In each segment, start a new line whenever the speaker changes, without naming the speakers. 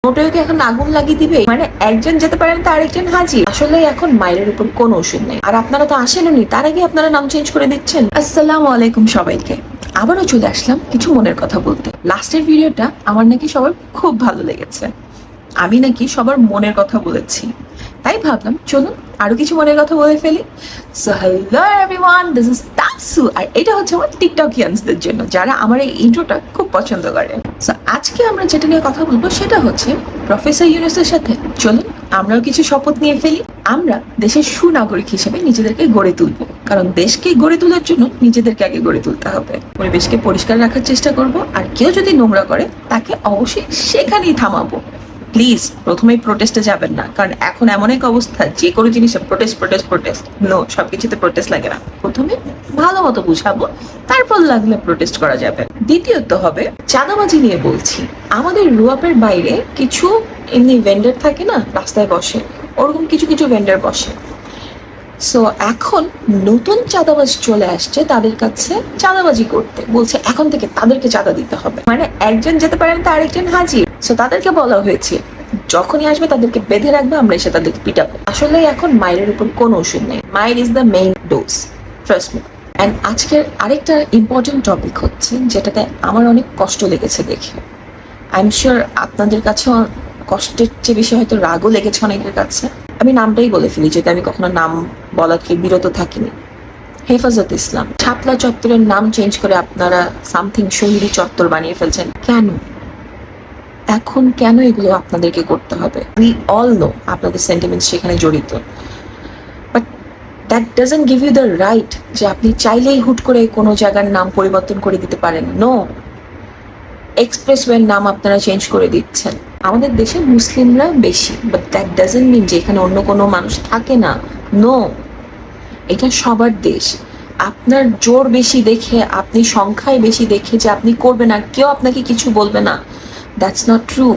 ওটাকে এখন আগুন লাগিয়ে দিবে, মানে একজন যেতে পারেন তো আরেকজন হাজির। আসলে এখন মাইলের উপর কোনো ওষুধ নেই, আর আপনারা তো আসেননি, তার আগে আপনারা নাম চেঞ্জ করে দিচ্ছেন। আসসালামু আলাইকুম সবাইকে, আবারও চলে আসলাম কিছু মনের কথা বলতে। লাস্টের ভিডিওটা আমার নাকি সবার খুব ভালো লেগেছে, আমি নাকি সবার মনের কথা বলেছি, তাই ভাবলাম চলুন আরো কিছু মনের কথা বলে ফেলি। So hello everyone, this is Tasu, আর এটা হচ্ছে আমার টিকটকিয়ানসদের জন্য যারা আমার এই ইন্ট্রোটা খুব পছন্দ করে। সো আজকে আমরা যেটা নিয়ে কথা বলবো সেটা হচ্ছে প্রফেসর ইউনূসের সাথে চলুন আমরাও কিছু শপথ নিয়ে ফেলি। আমরা দেশের সুনাগরিক হিসেবে নিজেদেরকে গড়ে তুলবো, কারণ দেশকে গড়ে তোলার জন্য নিজেদেরকে আগে গড়ে তুলতে হবে। পরিবেশকে পরিষ্কার রাখার চেষ্টা করব, আর কেউ যদি নোংরা করে তাকে অবশ্যই সেখানেই থামাবো। প্লিজ প্রথমেই প্রোটেস্টে যাবেন না, কারণ এখন এমন এক অবস্থা যে কোনো জিনিসে প্রোটেস্ট প্রোটেস্ট প্রোটেস্ট। নো, সবকিছুতে প্রোটেস্ট লাগে না। প্রথমে ভালো মতো বুঝাবো, তারপর লাগলে প্রোটেস্ট করা যাবে। দ্বিতীয়ত হবে চাঁদাবাজি নিয়ে বলছি। আমাদের রুয়াপের বাইরে কিছু এমনি ভেন্ডার থাকে না, রাস্তায় বসে, ওরকম কিছু কিছু ভেন্ডার বসে। সো এখন নতুন চাঁদাবাজ চলে আসছে তাদের কাছে চাঁদাবাজি করতে, বলছে এখন থেকে তাদেরকে চাঁদা দিতে হবে, মানে একজন যেতে পারেন তো আরেকজন হাজির। সো তাদেরকে বলা হয়েছে যখনই আসবে তাদেরকে বেঁধে রাখবে, আমরা এসে তাদেরকে পিটাবো। আসলে এখন মায়ের উপর কোনো ওষুধ নেই, মায়ের is the main dose, trust me. And আজকের আরেকটা ইম্পর্টেন্ট টপিক হচ্ছে যেটাতে আমার অনেক কষ্ট লেগেছে দেখে। আই এম শিওর আপনাদের কাছেও কষ্টের চেয়ে বেশি হয়তো রাগও লেগেছে অনেকের কাছে। আমি নামটাই বলে ফেলি, যেটা আমি কখনো নাম বলা থেকে বিরত থাকিনি। হেফাজত ইসলাম শাপলা চত্বরের নাম চেঞ্জ করে আপনারা সামথিং শহীদি চত্বর বানিয়ে ফেলছেন কেন? এখন কেন এগুলো আপনাদেরকে করতে হবে? উই অল নো আপনাদের সেন্টিমেন্টস সেখানে জড়িত, but that doesn't give you the right যে আপনি চাইলেই হুট করে কোনো জায়গার নাম পরিবর্তন করে দিতে পারেন। নো, এক্সপ্রেসওয়ের নাম আপনারা চেঞ্জ করে দিচ্ছেন। আমাদের দেশে মুসলিমরা বেশি, বাট দ্যাট ডাজন্ট মিন যে এখানে অন্য কোনো মানুষ থাকে না। নো, এটা সবার দেশ। আপনার জোর বেশি দেখে, আপনি সংখ্যায় বেশি দেখে যে আপনি করবেন আর কেউ আপনাকে কিছু বলবে না, দ্যাটস নট ট্রু।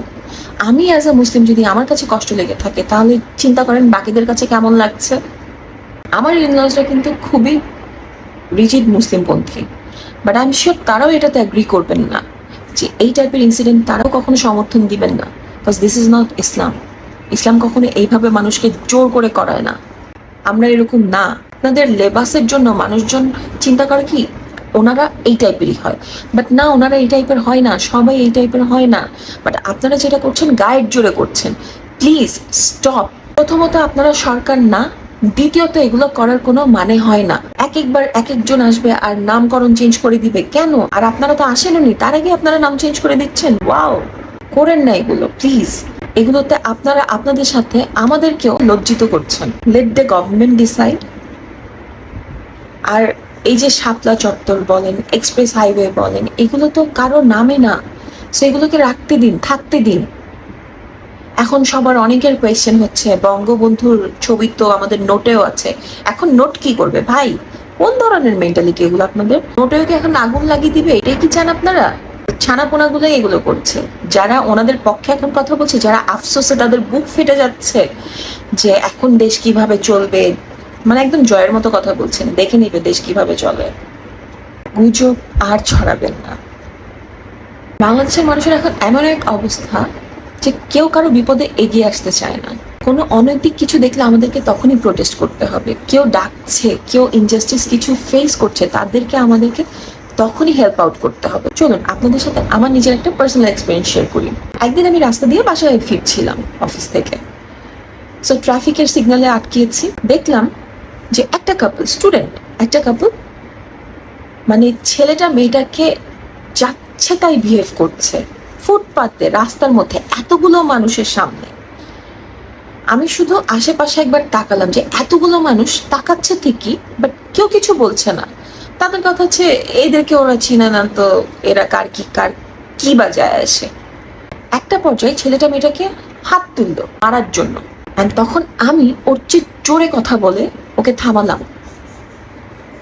আমি অ্যাজ আ মুসলিম যদি আমার কাছে কষ্ট লেগে থাকে, তাহলে চিন্তা করেন বাকিদের কাছে কেমন লাগছে। আমার ইনলজরা কিন্তু খুবই রিজিড মুসলিমপন্থী, বাট আই এম শিওর তারাও এটাতে অ্যাগ্রি করবেন না যে এই টাইপের ইনসিডেন্ট তারাও কখনো সমর্থন দিবেন না, বিকজ দিস ইজ নট ইসলাম। ইসলাম কখনো এইভাবে মানুষকে জোর করে করায় না। আমরা এরকম না। আপনাদের লেবাসের জন্য মানুষজন চিন্তা করে কি ওনারা এই টাইপেরই হয়, বাট না, ওনারা এই টাইপের হয় না, সবাই এই টাইপের হয় না। বাট আপনারা যেটা করছেন গায়ের জোরে করছেন। Please stop. প্রথমত আপনারা সরকার না, দ্বিতীয়ত এগুলো করার কোনো মানে হয় না। একবার এক একজন আসবে আর নামকরণ চেঞ্জ করে দিবে কেন? আর আপনারা তো আসেননি, তার আগে আপনারা নাম চেঞ্জ করে দিচ্ছেন। ওয়াও, করেন না এগুলো প্লিজ। এগুলোতে আপনারা আপনাদের সাথে আমাদেরকেও লজ্জিত করছেন। Let the government decide. আর এই যে শাপলা চত্বর বলেন, এক্সপ্রেস হাইওয়ে বলেন, এগুলো তো কারো নামে না, সেগুলোকে রাখতে দিন, থাকতে দিন। এখন সবার অনেকের কোয়েশ্চেন হচ্ছে বঙ্গবন্ধুর ছবি তো আমাদের নোটেও আছে, এখন নোট কি করবে? ভাই, কোন ধরনের মেন্টালিটি এগুলো আপনাদের? নোটেও কি এখন আগুন লাগিয়ে দিবে? এটাই কি চান আপনারা? ছানাপোনাগুলো এগুলো করছে, যারা ওনাদের পক্ষে এখন কথা বলছে, যারা আফসোসে তাদের বুক ফেটে যাচ্ছে যে এখন দেশ কিভাবে চলবে, মানে একদম জয়ের মতো কথা বলছেন, দেখে নিবে দেশ কিভাবে চলে। গুজব আর ছড়াবেন না। বাংলাদেশের মানুষের এখন এমন এক অবস্থা যে কেউ কারো বিপদে এগিয়ে আসতে চায় না। কোনো অনৈতিক কিছু দেখলে আমাদেরকে তখনই প্রোটেস্ট করতে হবে। কেউ ডাকছে, কেউ ইনজাস্টিস কিছু ফেস করছে, তাদেরকে আমাদেরকে তখনই হেল্প আউট করতে হবে। চলুন আপনাদের সাথে আমার নিজের একটা পার্সোনাল এক্সপিরিয়েন্স শেয়ার করি। একদিন আমি রাস্তা দিয়ে বাসায় ফিরছিলাম অফিস থেকে। সো ট্রাফিকের সিগন্যালে আটকিয়েছি, দেখলাম যে একটা কাপল, স্টুডেন্ট একটা কাপল, মানে ছেলেটা মেয়েটাকে যাচ্ছে তাই বিহেভ করছে ফুটপাতে, রাস্তার মধ্যে, এতগুলো মানুষের সামনে। আমি শুধু আশেপাশে একবার তাকালাম যে এতগুলো মানুষ তাকাচ্ছে ঠিকই, বাট কেউ কিছু বলছে না। তাদের কথা হচ্ছে এদেরকে ওরা চিনে না তো, এরা কার কি বা যায় আসে। একটা পর্যায়ে ছেলেটা মেয়েটাকে হাত তুললো মারার জন্য, অ্যান্ড তখন আমি ওর চেয়ে জোরে কথা বলে ওকে থামালাম।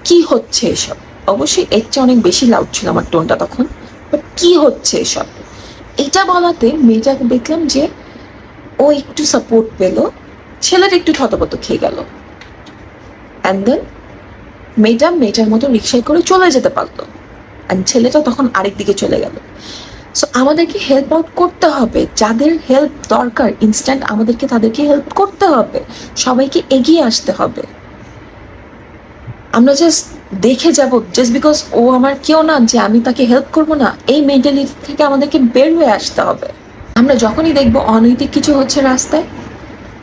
কি হচ্ছে এসব? অবশ্যই এর চেয়ে অনেক বেশি লাউড ছিল আমার টোনটা তখন, বাট কি হচ্ছে এসব? এটা বলাতে মেয়েটাকে দেখলাম যে ও একটু সাপোর্ট পেলো, ছেলেটা একটু থতপত খেয়ে গেল, অ্যান্ড দেন মেয়েটার মতো রিক্সায় করে চলে যেতে পারলো, অ্যান্ড ছেলেটা তখন আরেক দিকে চলে গেল। সো আমাদেরকে হেল্প আউট করতে হবে, যাদের হেল্প দরকার ইনস্ট্যান্ট আমাদেরকে তাদেরকে হেল্প করতে হবে, সবাইকে এগিয়ে আসতে হবে। আমরা জাস্ট দেখে যাব জাস্ট বিকজ ও আমার কেউ না যে আমি তাকে হেল্প করব না, এই মেন্টালিটি থেকে আমাদেরকে বের হয়ে আসতে হবে। আমরা যখনই দেখবো অনৈতিক কিছু হচ্ছে রাস্তায়,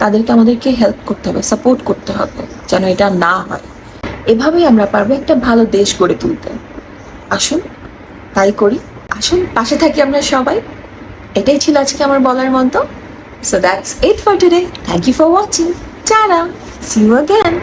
তাদেরকে আমাদেরকে হেল্প করতে হবে, সাপোর্ট করতে হবে যেন এটা না হয়। এভাবেই আমরা পারবো একটা ভালো দেশ গড়ে তুলতে। আসুন তাই করি, আসুন পাশে থাকি আমরা সবাই। এটাই ছিল আজকে আমার বলার মতো। So that's it for today. Thank you for watching. Tata, see you again.